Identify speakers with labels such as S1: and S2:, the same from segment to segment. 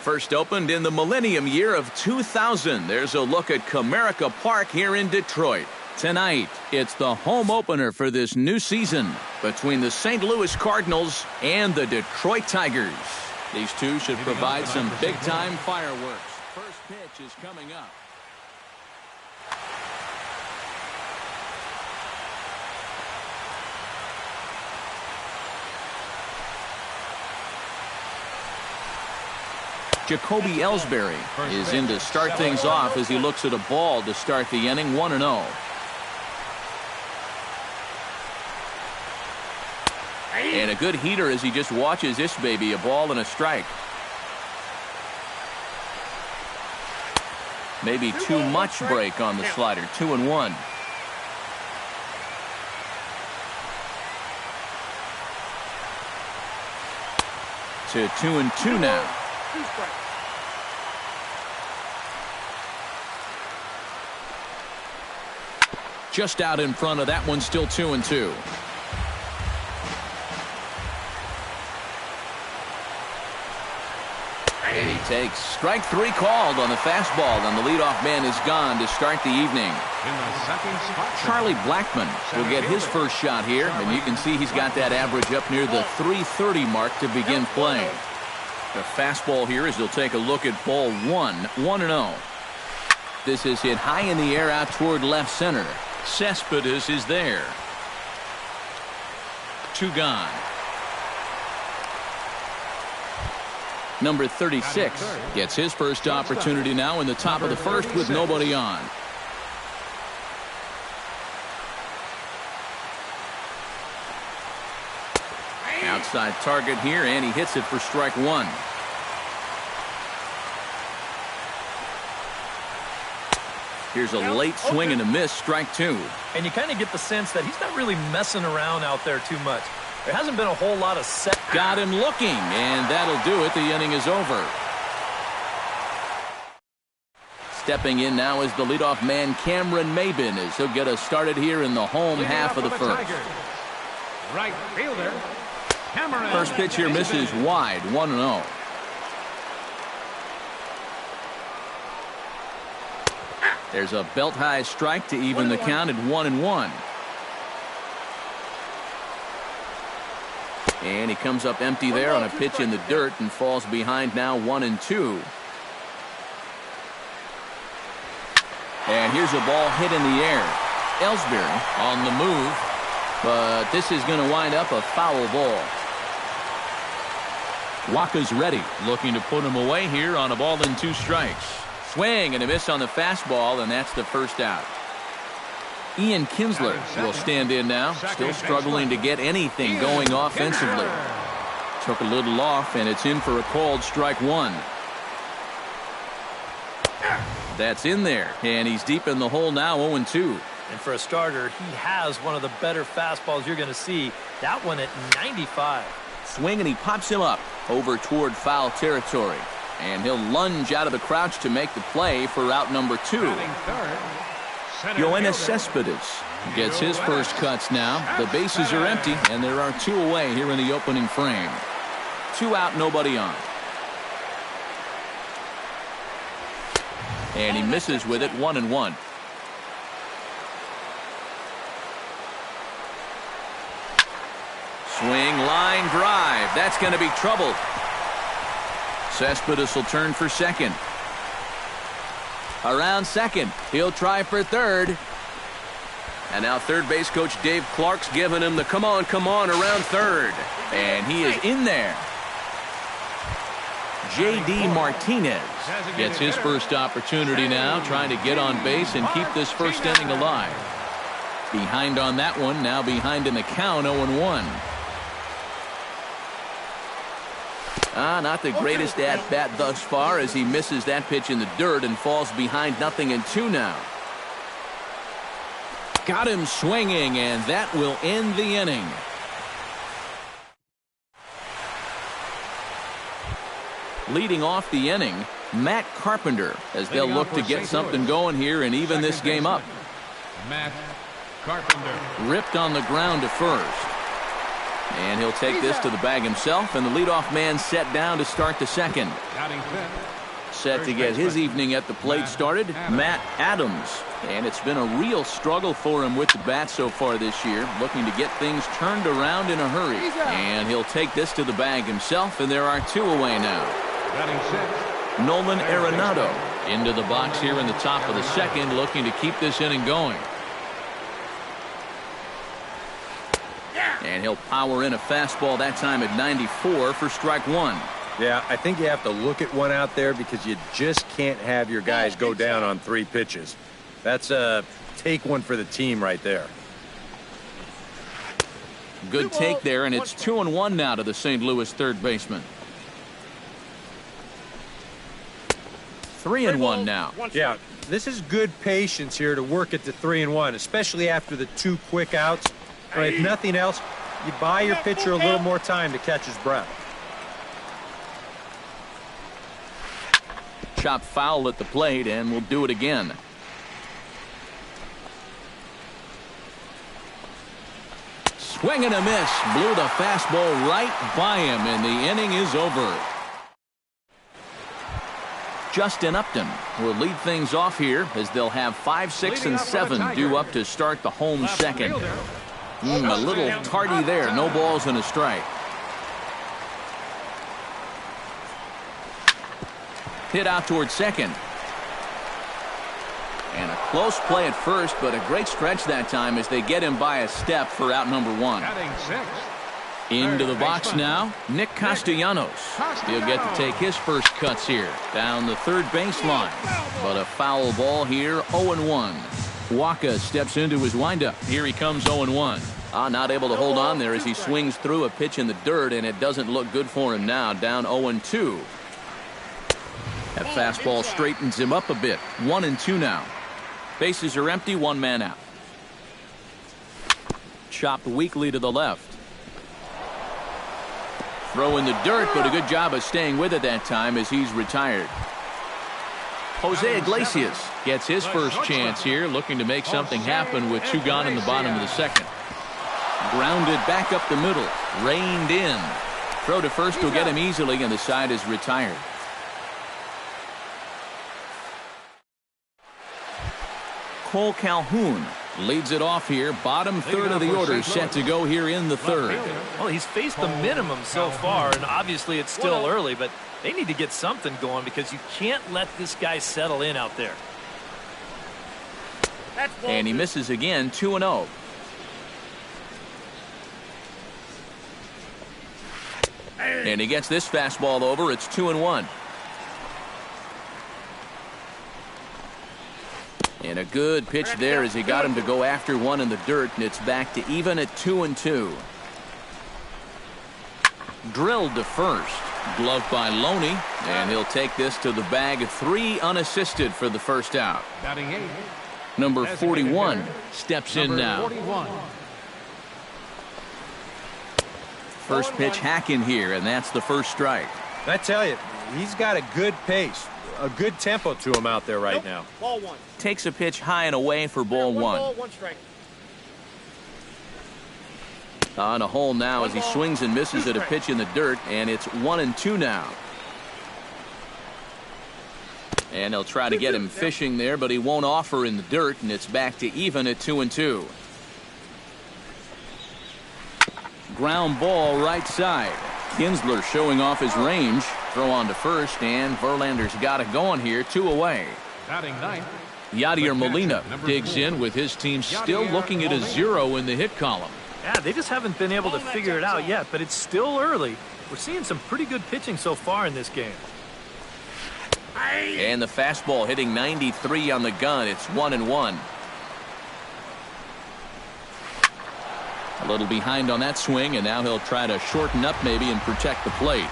S1: first opened in the millennium year of 2000. There's a look at Comerica Park here in Detroit. Tonight, it's the home opener for this new season between the St. Louis Cardinals and the Detroit Tigers. These two should provide some big-time fireworks. First pitch is coming up. Jacoby Ellsbury is in to start things off as he looks at a ball to start the inning, 1-0. And a good heater as he just watches this baby, a ball and a strike. Maybe too much break on the slider, 2-1. To 2-2 now. Just out in front of that one, still 2-2. And he takes strike three called on the fastball, and the leadoff man is gone to start the evening. Charlie Blackmon will get his first shot here, and you can see he's got that average up near the 330 mark to begin playing. The fastball here as he'll take a look at ball 1-0. This is hit high in the air out toward left center. Cespedes is there. 2 gone. Number 36 gets his first opportunity now in the top of the first with nobody on. Outside target here, and he hits it for strike 1. Here's a late swing and a miss, strike 2.
S2: And you kind of get the sense that he's not really messing around out there too much. There hasn't been a whole lot of set.
S1: Got him looking, and that'll do it. The inning is over. Stepping in now is the leadoff man, Cameron Maybin, as he'll get us started here in the home half of the first.
S3: Right fielder.
S1: First pitch here misses wide, 1-0. There's a belt-high strike to even the count at 1-1. And he comes up empty there on a pitch in the dirt and falls behind now 1-2. And here's a ball hit in the air. Ellsbury on the move, but this is going to wind up a foul ball. Waka's ready, looking to put him away here on a ball and 2 strikes. Swing and a miss on the fastball, and that's the first out. Ian Kinsler will stand in now, still struggling to get anything going offensively. Took a little off, and it's in for a called strike 1. That's in there, and he's deep in the hole now, 0-2.
S2: And for a starter, he has one of the better fastballs you're going to see. That one at 95.
S1: Swing, and he pops him up over toward foul territory. And he'll lunge out of the crouch to make the play for out number 2. Yoenis Cespedes gets his first cuts now. The bases are empty, and there are 2 away here in the opening frame. 2 out, nobody on. And he misses with it, 1-1. Swing, line drive. That's going to be trouble. Cespedes will turn for second. Around second. He'll try for third. And now third base coach Dave Clark's giving him the come on around third. And he is in there. J.D. Martinez gets his first opportunity now, trying to get on base and keep this first inning alive. Behind on that one, now behind in the count, 0-1. Not the greatest at-bat thus far as he misses that pitch in the dirt and falls behind 0-2 now. Got him swinging, and that will end the inning. Leading off the inning, Matt Carpenter, as they'll look to get something going here and even this game up.
S3: Matt Carpenter.
S1: Ripped on the ground to first. And he'll take this to the bag himself, and the leadoff man set down to start the second. Set to get his evening at the plate started, Matt Adams. And it's been a real struggle for him with the bat so far this year, looking to get things turned around in a hurry. And he'll take this to the bag himself, and there are two away now. Nolan Arenado into the box here in the top of the second, looking to keep this inning going. And he'll power in a fastball that time at 94 for strike one.
S4: Yeah, I think you have to look at one out there because you just can't have your guys go down on 3 pitches. That's a take one for the team right there.
S1: Good take there, and it's 2-1 now to the St. Louis third baseman. 3-1 now.
S4: Yeah, this is good patience here to work it to 3-1, especially after the 2 quick outs. But if nothing else, you buy your pitcher a little more time to catch his breath.
S1: Chop foul at the plate, and we'll do it again. Swing and a miss. Blew the fastball right by him, and the inning is over. Justin Upton will lead things off here as they'll have 5, 6, and 7 due up to start the home second. A little tardy there. No balls and a strike. Hit out towards second. And a close play at first, but a great stretch that time as they get him by a step for out number 1. Into the box now, Nick Castellanos. He'll get to take his first cuts here down the third baseline. But a foul ball here, 0-1. Waka steps into his windup. Here he comes, 0-1. Not able to hold on there as he swings through a pitch in the dirt, and it doesn't look good for him now, down 0-2. That fastball straightens him up a bit. 1-2 now. Bases are empty, 1 man out. Chopped weakly to the left. Throw in the dirt, but a good job of staying with it that time as he's retired. Jose Iglesias gets his first chance here, looking to make something happen with 2 gone in the bottom of the second. Grounded back up the middle, reined in. Throw to first will get him easily, and the side is retired. Cole Calhoun leads it off here. Bottom third of the order set to go here in the third.
S2: Well, he's faced the minimum so far, and obviously it's still early, but they need to get something going because you can't let this guy settle in out there.
S1: And he misses again, 2-0. And he gets this fastball over. It's 2-1. And a good pitch there as he got him to go after one in the dirt, and it's back to even at 2-2. Drilled to first. Glove by Loney, and he'll take this to the bag of 3 unassisted for the first out. Number 41 steps in now. First pitch hacking here, and that's the first strike.
S4: I tell you, he's got a good pace, a good tempo to him out there right now.
S5: Ball 1.
S1: Takes a pitch high and away for ball 1.
S5: Ball, 1 strike.
S1: On a hole now as he swings and misses at a pitch in the dirt, and it's 1-2 now. And they'll try to get him fishing there, but he won't offer in the dirt, and it's back to even at 2-2. Ground ball right side. Kinsler showing off his range. Throw on to first, and Verlander's got it going here, 2 away. Yadier Molina digs in with his team still looking at a 0 in the hit column.
S2: Yeah, they just haven't been able to figure it out yet, but it's still early. We're seeing some pretty good pitching so far in this game.
S1: And the fastball hitting 93 on the gun. It's 1-1. A little behind on that swing, and now he'll try to shorten up maybe and protect the plate.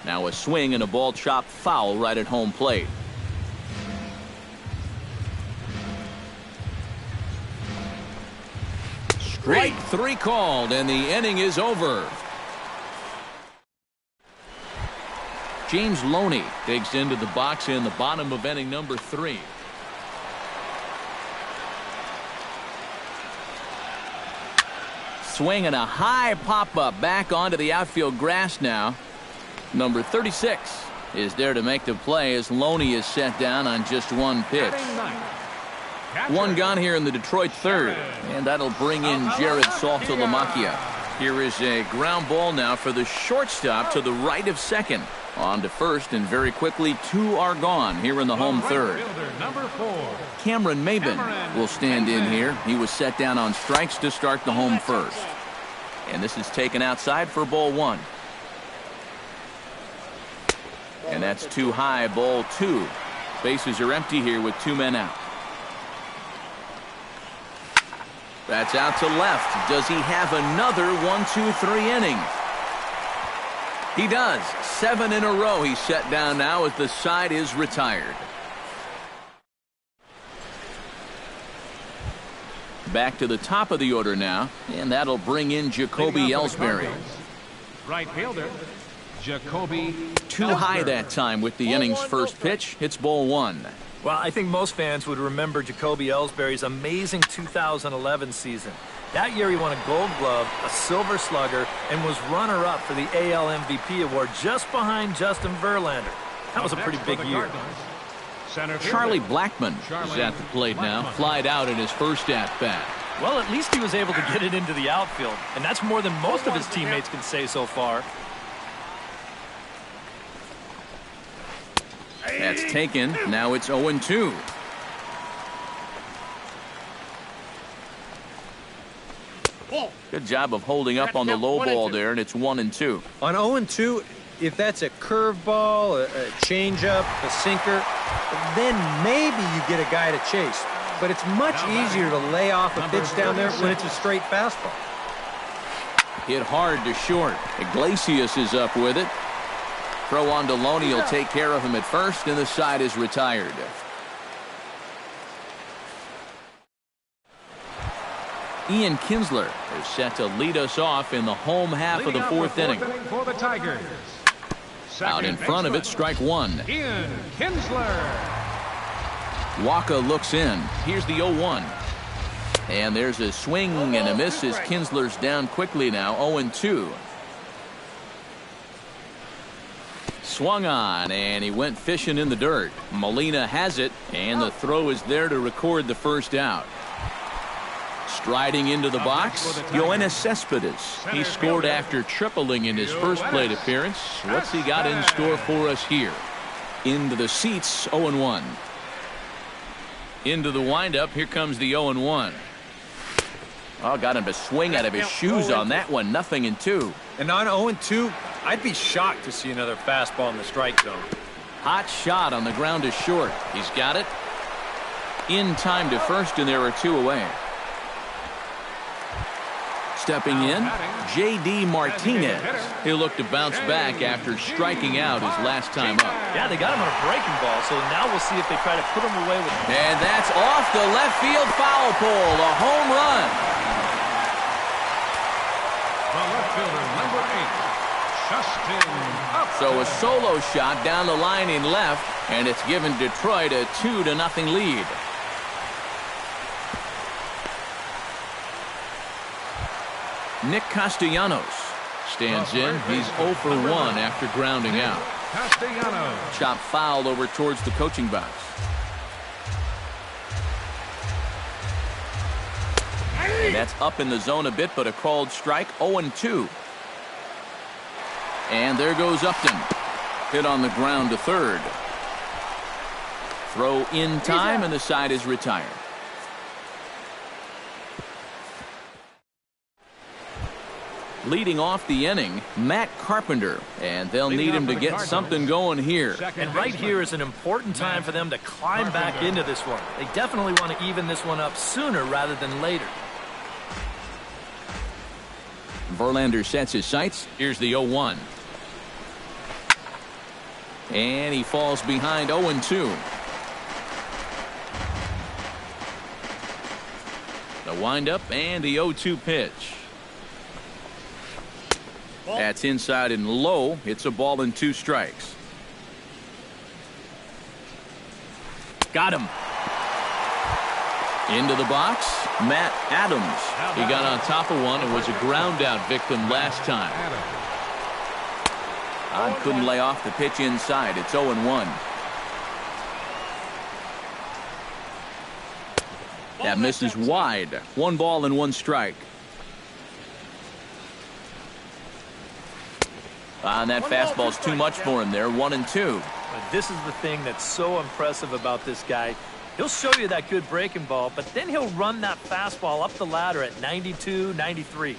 S1: Now a swing and a ball chopped foul right at home plate. Strike 3 called, and the inning is over. James Loney digs into the box in the bottom of inning number 3. swing and a high pop-up back onto the outfield grass now. Number 36 is there to make the play as Loney is set down on just one pitch. One gone here in the Detroit third, and that'll bring in Jared Saltalamacchia. Here is a ground ball now for the shortstop to the right of second. On to first, and very quickly, two are gone here in the home third. Cameron Maben will stand in here. He was set down on strikes to start the home first. And this is taken outside for ball one. And that's too high, ball two. Bases are empty here with two men out. That's out to left. Does he have another 1-2-3 inning? He does. 7 in a row he's set down now as the side is retired. Back to the top of the order now, and that'll bring in Jacoby Ellsbury.
S3: Right fielder, Jacoby.
S1: Too high that time with the inning's first pitch. It's ball one.
S2: Well, I think most fans would remember Jacoby Ellsbury's amazing 2011 season. That year he won a Gold Glove, a Silver Slugger, and was runner-up for the AL MVP award just behind Justin Verlander. That was a pretty big year.
S1: Charlie Blackmon is at the plate now. Flied out in his first at-bat.
S2: Well, at least he was able to get it into the outfield, and that's more than most of his teammates can say so far.
S1: That's taken. Now it's 0-2. Good job of holding up on the low ball there, and it's 1-2.
S4: On 0-2, if that's a curveball, a changeup, a sinker, then maybe you get a guy to chase. But it's much easier to lay off a pitch down there when it's a straight fastball.
S1: Hit hard to short. Iglesias is up with it. Throw on to Loney. He'll take care of him at first, and the side is retired. Ian Kinsler is set to lead us off in the home half of the fourth inning.
S3: For the Tigers.
S1: Out in front of it, strike one.
S3: Ian Kinsler.
S1: Waka looks in. Here's the 0-1. And there's a swing and a miss as Kinsler's down quickly now, 0-2. Swung on, and he went fishing in the dirt. Molina has it, and the throw is there to record the first out. Striding into the box, Yoenis Cespedes. He scored after tripling in his first plate appearance. What's he got in store for us here? Into the seats, 0-1. Into the windup, here comes the 0-1. Oh, got him to swing out of his shoes on that one. 0-2.
S4: And on 0-2, I'd be shocked to see another fastball in the strike zone.
S1: Hot shot on the ground to short. He's got it. In time to first, and there are two away. Stepping in, J.D. Martinez. He'll look to bounce back after striking out his last time up.
S2: Yeah, they got him on a breaking ball, so now we'll see if they try to put him away with.
S1: And that's off the left field foul pole, a home run.
S3: The left fielder, number 8, Justin.
S1: So a solo shot down the line in left, and it's given Detroit a 2-0 lead. Nick Castellanos stands in. He's 0 for 1 after grounding out.
S3: Castellanos.
S1: Chop foul over towards the coaching box. And that's up in the zone a bit, but a called strike. 0-2. And there goes Upton. Hit on the ground to third. Throw in time, and the side is retired. Leading off the inning, Matt Carpenter, and they'll need him to get something going here.
S2: And right here is an important time for them to climb back into this one. They definitely want to even this one up sooner rather than later.
S1: Verlander sets his sights. Here's the 0-1. And he falls behind 0-2. The windup and the 0-2 pitch. That's inside and low. It's a ball and 2 strikes. Got him. Into the box, Matt Adams. He got on top of one and was a ground-out victim last time. Odd couldn't lay off the pitch inside. It's 0-1. That misses wide. 1 ball and 1 strike. And that fastball's too much for him there. 1-2.
S2: But this is the thing that's so impressive about this guy. He'll show you that good breaking ball, but then he'll run that fastball up the ladder at 92, 93.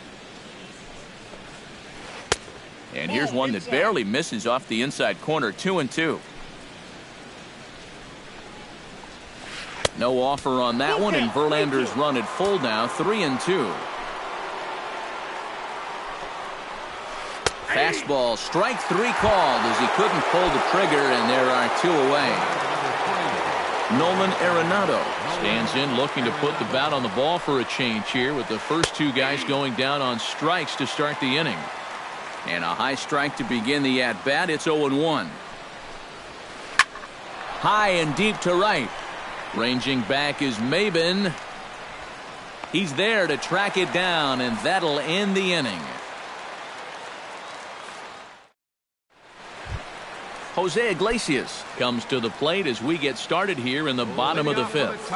S1: And here's one that barely misses off the inside corner. 2-2. No offer on that one, and Verlander's run at full now. 3-2. Fastball, strike 3 called as he couldn't pull the trigger, and there are 2 away. Nolan Arenado stands in looking to put the bat on the ball for a change here with the first 2 guys going down on strikes to start the inning. And a high strike to begin the at-bat. It's 0-1. High and deep to right. Ranging back is Maben. He's there to track it down, and that'll end the inning. Jose Iglesias comes to the plate as we get started here in the bottom of the 5th.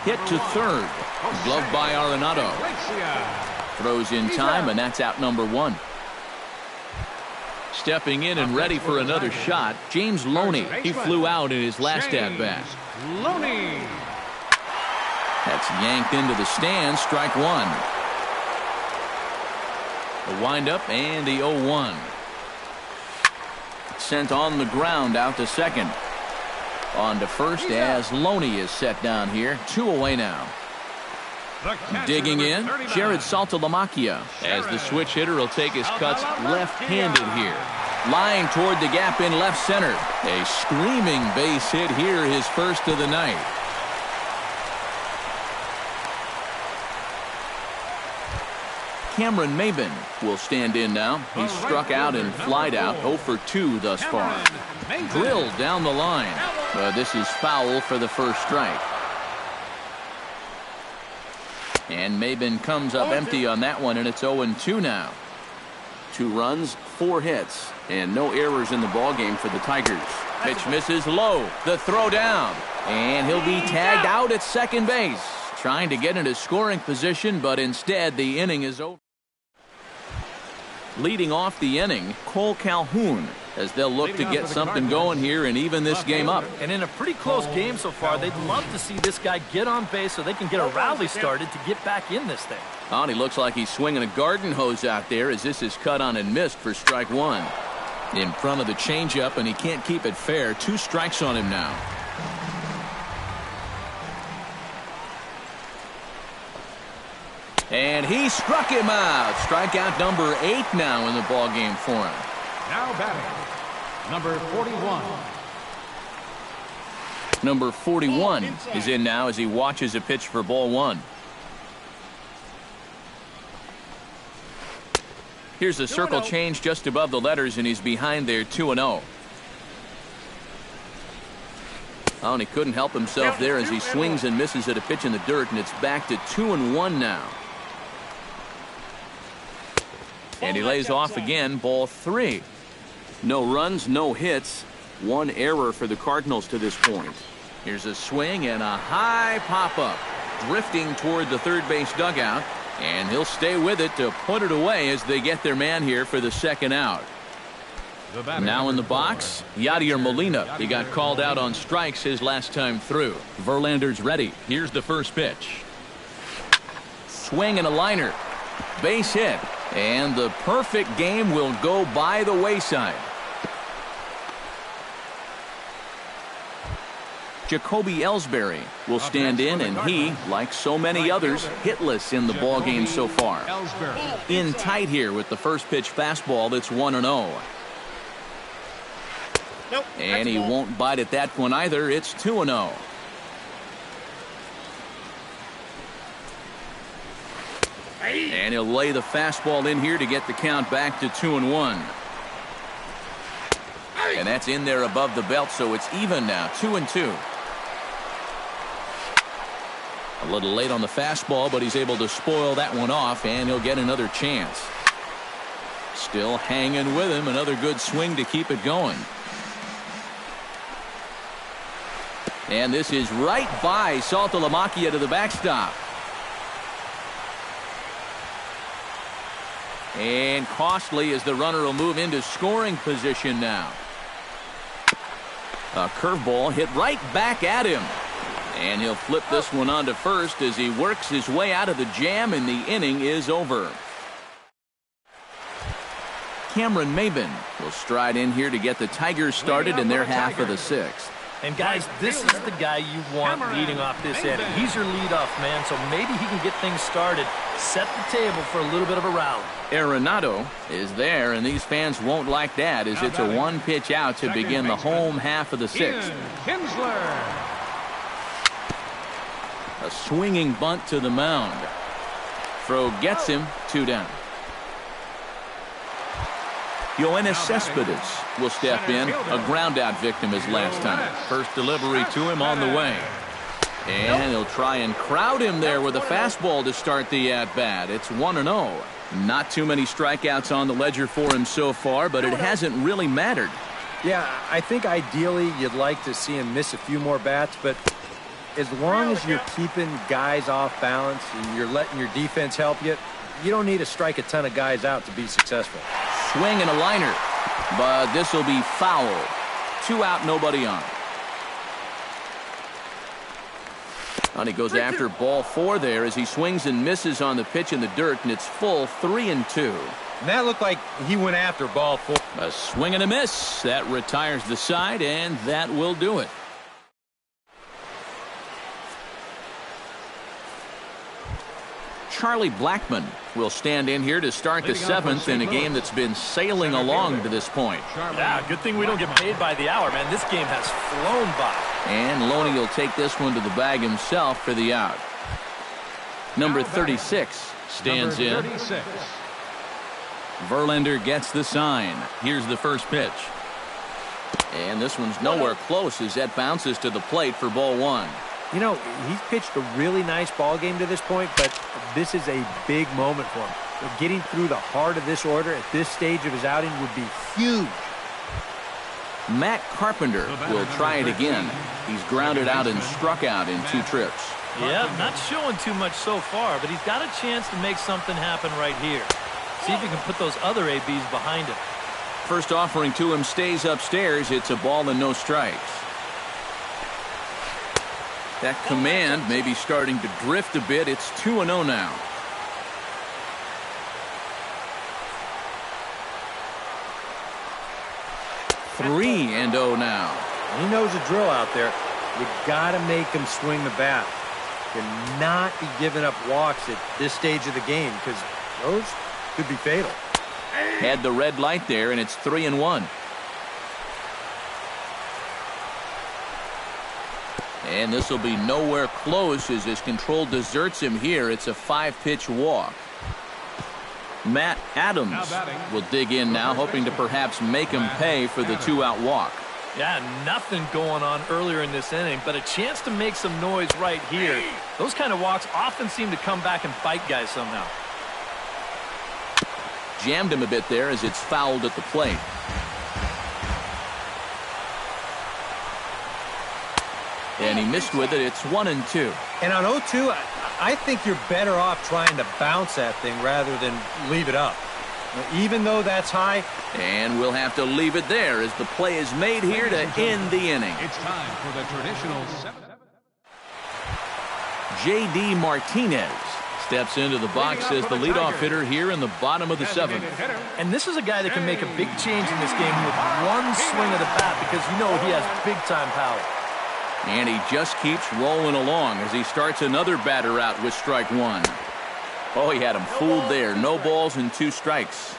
S1: Hit to third. Gloved by Arenado. Throws in time, and that's out number 1. Stepping in and ready for another shot, James Loney. He flew out in his last at-bat. That's yanked into the stands. Strike 1. The windup and the 0-1. Sent on the ground out to second. On to first as Loney is set down here. 2 away now. Digging in, Jared Saltalamacchia, as the switch hitter will take his cuts left-handed here. Lying toward the gap in left center. A screaming base hit here, his first of the night. Cameron Maben will stand in now. He's struck out and flied out. 0 for 2 thus far. Drilled down the line. This is foul for the first strike. And Maben comes up empty on that one, and it's 0-2 now. 2 runs, 4 hits, and no errors in the ballgame for the Tigers. Pitch misses low. The throw down. And he'll be tagged out at second base. Trying to get into scoring position, but instead the inning is over. Leading off the inning, Cole Calhoun, as they'll look to get something going here and even this game up.
S2: And in a pretty close game so far, they'd love to see this guy get on base so they can get a rally started to get back in this thing.
S1: Oh, he looks like he's swinging a garden hose out there as this is cut on and missed for strike 1. In front of the changeup, and he can't keep it fair. 2 strikes on him now. And he struck him out. Strikeout number 8 now in the ballgame for him.
S3: Now batting, number 41.
S1: Number 41 is in now as he watches a pitch for ball 1. Here's the circle change just above the letters, and he's behind there. 2-0. Oh, and he couldn't help himself there as he swings and misses at a pitch in the dirt, and it's back to 2-1 now. And he lays off again. Ball 3. No runs, no hits. 1 error for the Cardinals to this point. Here's a swing and a high pop-up. Drifting toward the third base dugout. And he'll stay with it to put it away as they get their man here for the second out. Now in the box, Yadier Molina. He got called out on strikes his last time through. Verlander's ready. Here's the first pitch. Swing and a liner. Base hit. And the perfect game will go by the wayside. Jacoby Ellsbury will stand in, and he, like so many others, hitless in the ballgame so far. In tight here with the first pitch fastball that's 1-0. And he won't bite at that one either. It's 2-0. And he'll lay the fastball in here to get the count back to 2-1. And that's in there above the belt, so it's even now, 2-2. A little late on the fastball, but he's able to spoil that one off, and he'll get another chance. Still hanging with him. Another good swing to keep it going. And this is right by Saltalamacchia to the backstop. And costly as the runner will move into scoring position now. A curveball hit right back at him. And he'll flip this one on to first as he works his way out of the jam, and the inning is over. Cameron Maben will stride in here to get the Tigers started in their half of the sixth.
S2: And guys, this is the guy you want leading off this inning. He's your leadoff man, so maybe he can get things started, set the table for a little bit of a rally.
S1: Arenado is there, and these fans won't like that as it's a one-pitch out to begin the home half of the sixth. A swinging bunt to the mound. Throw gets him, 2 down. Yoenis Cespedes will step in, a ground-out victim his last time. First delivery to him on the way. And he'll try and crowd him there with a fastball to start the at-bat. It's 1-0. Not too many strikeouts on the ledger for him so far, but it hasn't really mattered.
S4: Yeah, I think ideally you'd like to see him miss a few more bats, but as long as you're keeping guys off balance and you're letting your defense help you, you don't need to strike a ton of guys out to be successful.
S1: Swing and a liner, but this will be foul. 2 out, nobody on. And he goes after ball 4 there as he swings and misses on the pitch in the dirt, and it's full 3-2.
S4: And that looked like he went after ball 4.
S1: A swing and a miss. That retires the side, and that will do it. Charlie Blackmon will stand in here to start the 7th in a game that's been sailing along to this point.
S2: Yeah, good thing we don't get paid by the hour, man. This game has flown by.
S1: And Loney will take this one to the bag himself for the out. Number 36 stands in. Verlander gets the sign. Here's the first pitch. And this one's nowhere close as that bounces to the plate for ball 1.
S4: You know, he's pitched a really nice ball game to this point, but this is a big moment for him. But getting through the heart of this order at this stage of his outing would be huge.
S1: Matt Carpenter will try it again. He's grounded out and struck out in 2 trips.
S2: Yeah, not showing too much so far, but he's got a chance to make something happen right here. See if he can put those other ABs behind him.
S1: First offering to him stays upstairs. It's a ball and no strikes. That command may be starting to drift a bit. It's 2-0 now. Three and 0 now.
S4: He knows the drill out there. You got to make him swing the bat. Cannot be giving up walks at this stage of the game because those could be fatal.
S1: Had the red light there, and it's 3-1. And this will be nowhere close as his control deserts him here. It's a 5-pitch walk. Matt Adams will dig in now, hoping to perhaps make him pay for the 2-out walk.
S2: Yeah, nothing going on earlier in this inning, but a chance to make some noise right here. Those kind of walks often seem to come back and bite guys somehow.
S1: Jammed him a bit there as it's fouled at the plate. And he missed with it. It's 1-2.
S4: And on 0-2, I think you're better off trying to bounce that thing rather than leave it up. Even though that's high.
S1: And we'll have to leave it there as the play is made here to end the inning.
S3: It's time for the traditional 7th.
S1: J.D. Martinez steps into the box as the leadoff hitter here in the bottom of the 7th.
S2: And this is a guy that can make a big change in this game with one swing of the bat because you know he has big-time power.
S1: And he just keeps rolling along as he starts another batter out with strike 1. Oh, he had him fooled there. No balls and 2 strikes.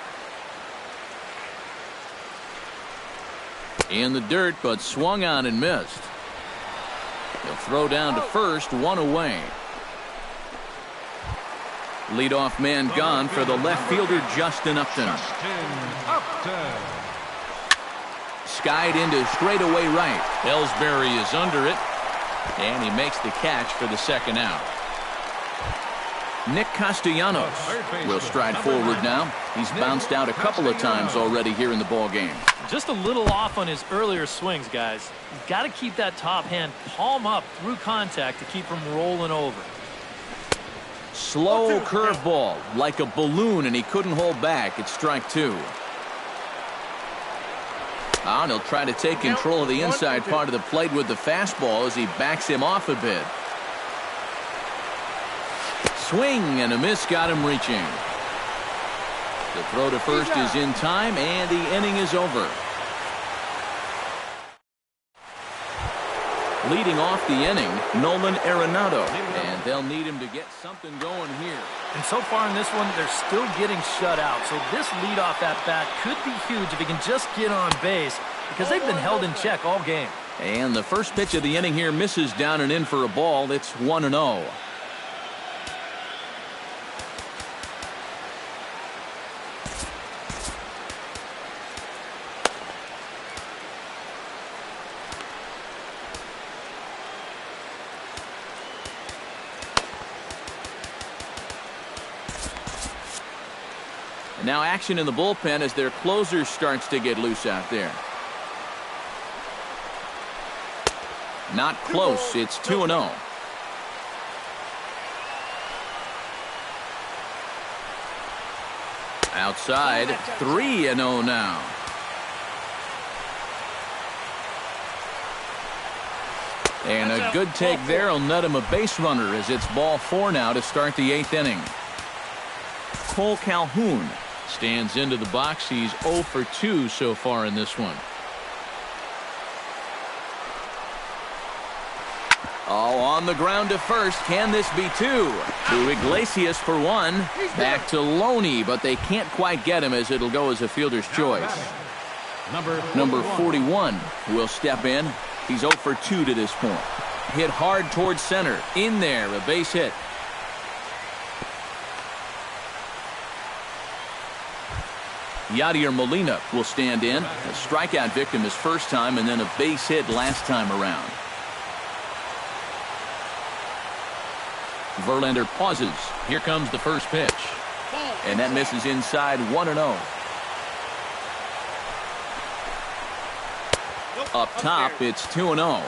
S1: In the dirt, but swung on and missed. He'll throw down to first, 1 away. Leadoff man gone for the left fielder, Justin Upton. Skied into straightaway right. Ellsbury is under it, and he makes the catch for the 2nd out. Nick Castellanos will stride forward now. He's bounced out a couple of times already here in the ball game.
S2: Just a little off on his earlier swings, guys. You've got to keep that top hand palm up through contact to keep him rolling over.
S1: Slow curveball, like a balloon, and he couldn't hold back. It's strike two. And he'll try to take control of the inside part of the plate with the fastball as he backs him off a bit. Swing and a miss got him reaching. The throw to first is in time, and the inning is over. Leading off the inning, Nolan Arenado, and they'll need him to get something going here.
S2: And so far in this one, they're still getting shut out. So this leadoff at bat could be huge if he can just get on base, because they've been held in check all game.
S1: And the first pitch of the inning here misses down and in for a ball. It's 1-0. Now action in the bullpen as their closer starts to get loose out there. Not close. It's 2-0. Outside, 3-0 now. And a good take there will net him a base runner as it's ball 4 now to start the 8th inning. Cole Calhoun stands into the box. He's 0 for 2 so far in this one. Oh, on the ground to first. Can this be 2? To Iglesias for 1. Back to Loney, but they can't quite get him as it'll go as a fielder's choice. Number 41 will step in. He's 0 for 2 to this point. Hit hard towards center. In there, a base hit. Yadier Molina will stand in. A strikeout victim his first time and then a base hit last time around. Verlander pauses. Here comes the first pitch. And that misses inside 1-0. Up top, it's 2-0.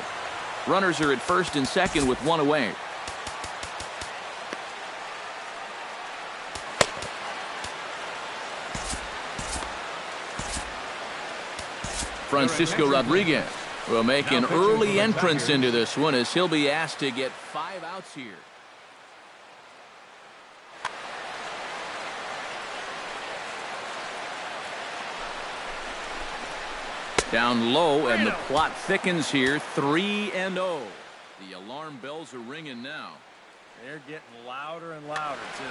S1: Runners are at first and second with 1 away. Francisco Rodriguez will make an early entrance into this one as he'll be asked to get 5 outs here. Down low, and the plot thickens here. 3-0. The alarm bells are ringing now.
S2: They're getting louder and louder, too.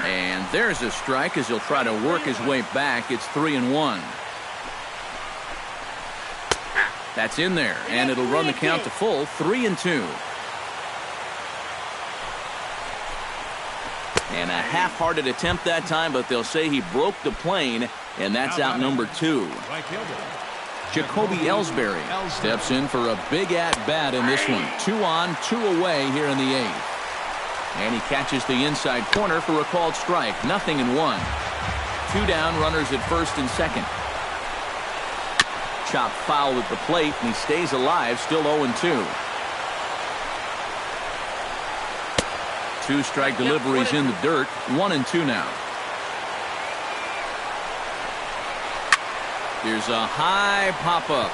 S1: And there's a strike as he'll try to work his way back. It's 3-1. That's in there, and it'll run the count to full. 3-2. And a half-hearted attempt that time, but they'll say he broke the plane, and that's out number 2. Jacoby Ellsbury steps in for a big at-bat in this one. 2 on, 2 away here in the 8th. And he catches the inside corner for a called strike. 0-1. 2 down, runners at first and second. Chopped foul at the plate, and he stays alive, still 0-2. 2 strike deliveries in the dirt. 1-2 now. Here's a high pop-up.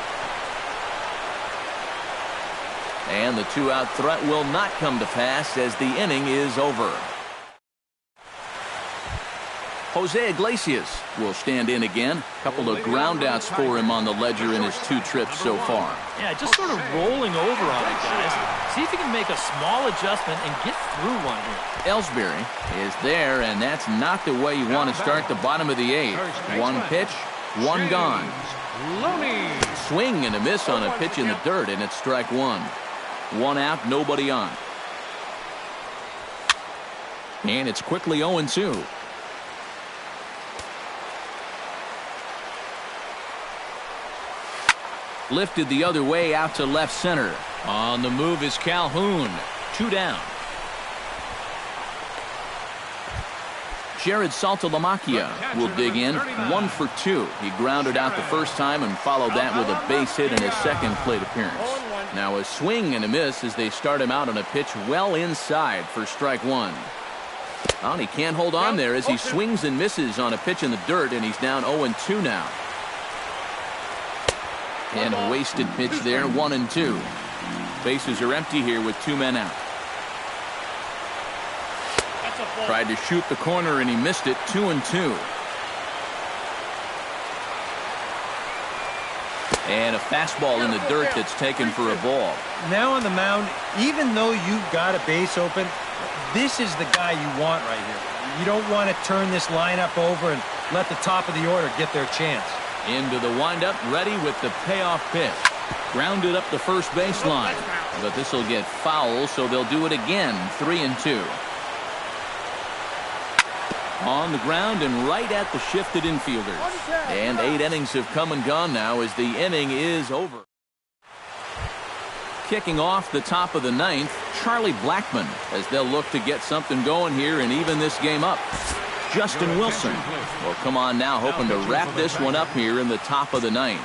S1: And the 2-out threat will not come to pass as the inning is over. Jose Iglesias will stand in again. A couple of groundouts for him on the ledger in his 2 trips so far.
S2: Yeah, just sort of rolling over on it, guys. See if he can make a small adjustment and get through one here.
S1: Ellsbury is there, and that's not the way you want to start the bottom of the 8th. 1 pitch, 1 gone. Swing and a miss on a pitch in the dirt, and it's strike 1. 1 out, nobody on. And it's quickly 0-2. Lifted the other way out to left center. On the move is Calhoun. 2 down. Jared Saltalamacchia will dig in. 1 for 2. He grounded out the first time and followed that with a base hit in his second plate appearance. Now a swing and a miss as they start him out on a pitch well inside for strike 1. Oh, and he can't hold on there as he swings and misses on a pitch in the dirt, and he's down 0-2 now. And a wasted pitch there, 1-2. Bases are empty here with 2 men out. Tried to shoot the corner and he missed it. 2-2. And a fastball in the dirt that's taken for a ball.
S4: Now on the mound, even though you've got a base open, this is the guy you want right here. You don't want to turn this lineup over and let the top of the order get their chance.
S1: Into the windup, ready with the payoff pitch. Grounded up the first baseline. But this will get foul, so they'll do it again. 3-2. On the ground and right at the shifted infielders. And 8 innings have come and gone now as the inning is over. Kicking off the top of the 9th, Charlie Blackmon, as they'll look to get something going here and even this game up. Justin Wilson will come on now, hoping to wrap this one up here in the top of the 9th.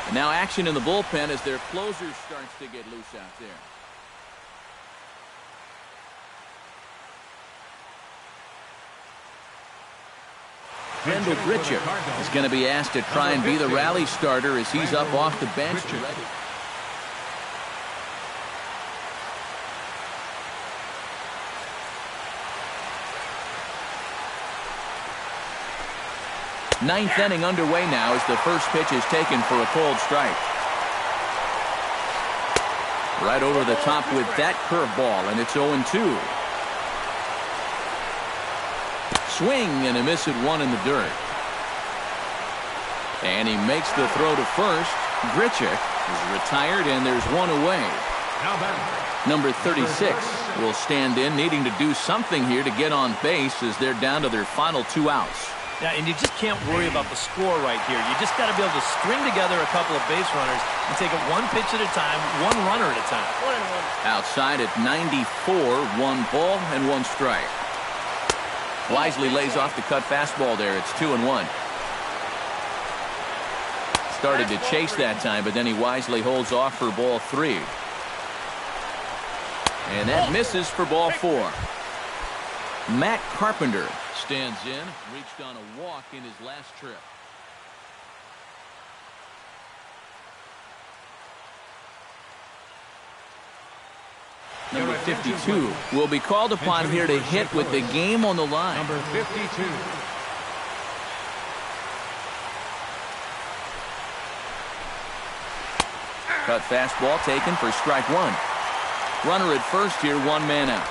S1: And now action in the bullpen as their closer starts to get loose out there. Kendall Grichuk is going to be asked to try and be the rally starter as he's up off the bench. Ninth inning underway now as the first pitch is taken for a cold strike. Right over the top with that curveball, and it's 0-2. Swing and a miss at 1 in the dirt. And he makes the throw to first. Grichuk is retired, and there's 1 away. Number 36 will stand in, needing to do something here to get on base as they're down to their final 2 outs.
S2: Yeah, and you just can't worry about the score right here. You just got to be able to string together a couple of base runners and take it 1 pitch at a time, 1 runner at a time.
S1: Outside at 94, 1 ball and 1 strike. Wisely lays off the cut fastball there. It's 2-1. Started to chase that time, but then he wisely holds off for ball 3. And that misses for ball 4. Matt Carpenter stands in, reached on a walk in his last trip. Number 52 will be called upon here to hit with the game on the line.
S3: Number 52.
S1: Cut fastball taken for strike 1. Runner at first here, 1 man out.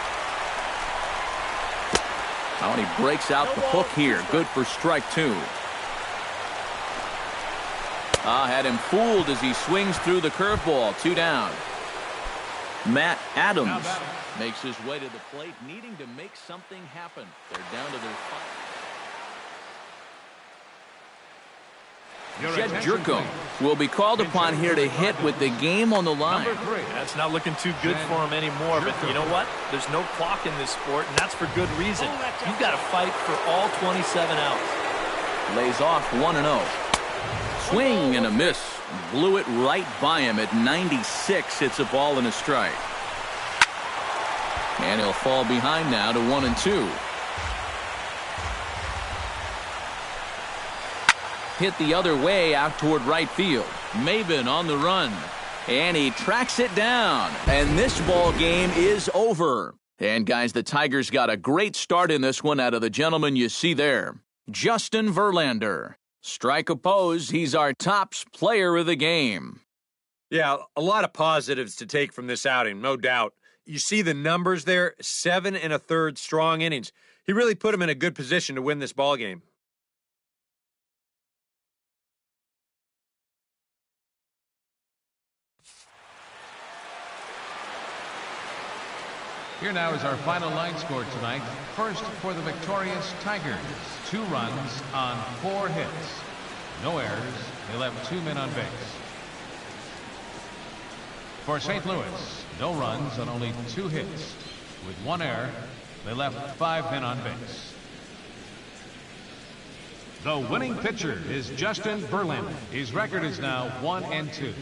S1: Oh, and he breaks out the hook here. Good for strike 2. Had him fooled as he swings through the curveball. 2 down. Matt Adams makes his way to the plate, needing to make something happen. They're down to their final. Jed Jerko will be called upon here to hit with the game on the line.
S2: That's not looking too good for him anymore, but you know what? There's no clock in this sport, and that's for good reason. You've got to fight for all 27 outs.
S1: Lays off 1-0. Swing and a miss. Blew it right by him at 96. It's a ball and a strike. And he'll fall behind now to 1-2. Hit the other way out toward right field. Maben on the run. And he tracks it down. And this ball game is over. And guys, the Tigers got a great start in this one out of the gentleman you see there. Justin Verlander. Strike opposed, he's our tops player of the game.
S4: Yeah, a lot of positives to take from this outing, no doubt. You see the numbers there, 7 1/3 strong innings. He really put him in a good position to win this ball game.
S3: Here now is our final line score tonight. First for the victorious Tigers, 2 runs on 4 hits. No errors. They left 2 men on base. For St. Louis, no runs on only 2 hits. With 1 error, they left 5 men on base. The winning pitcher is Justin Verlander. His record is now 1-2.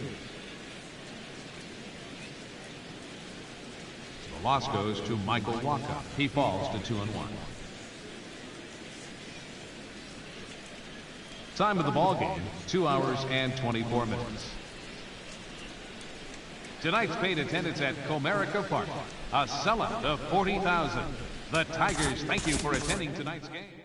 S3: The loss goes to Michael Wacha. He falls to 2-1. Time of the ball game, 2 hours and 24 minutes. Tonight's paid attendance at Comerica Park, a sellout of 40,000. The Tigers thank you for attending tonight's game.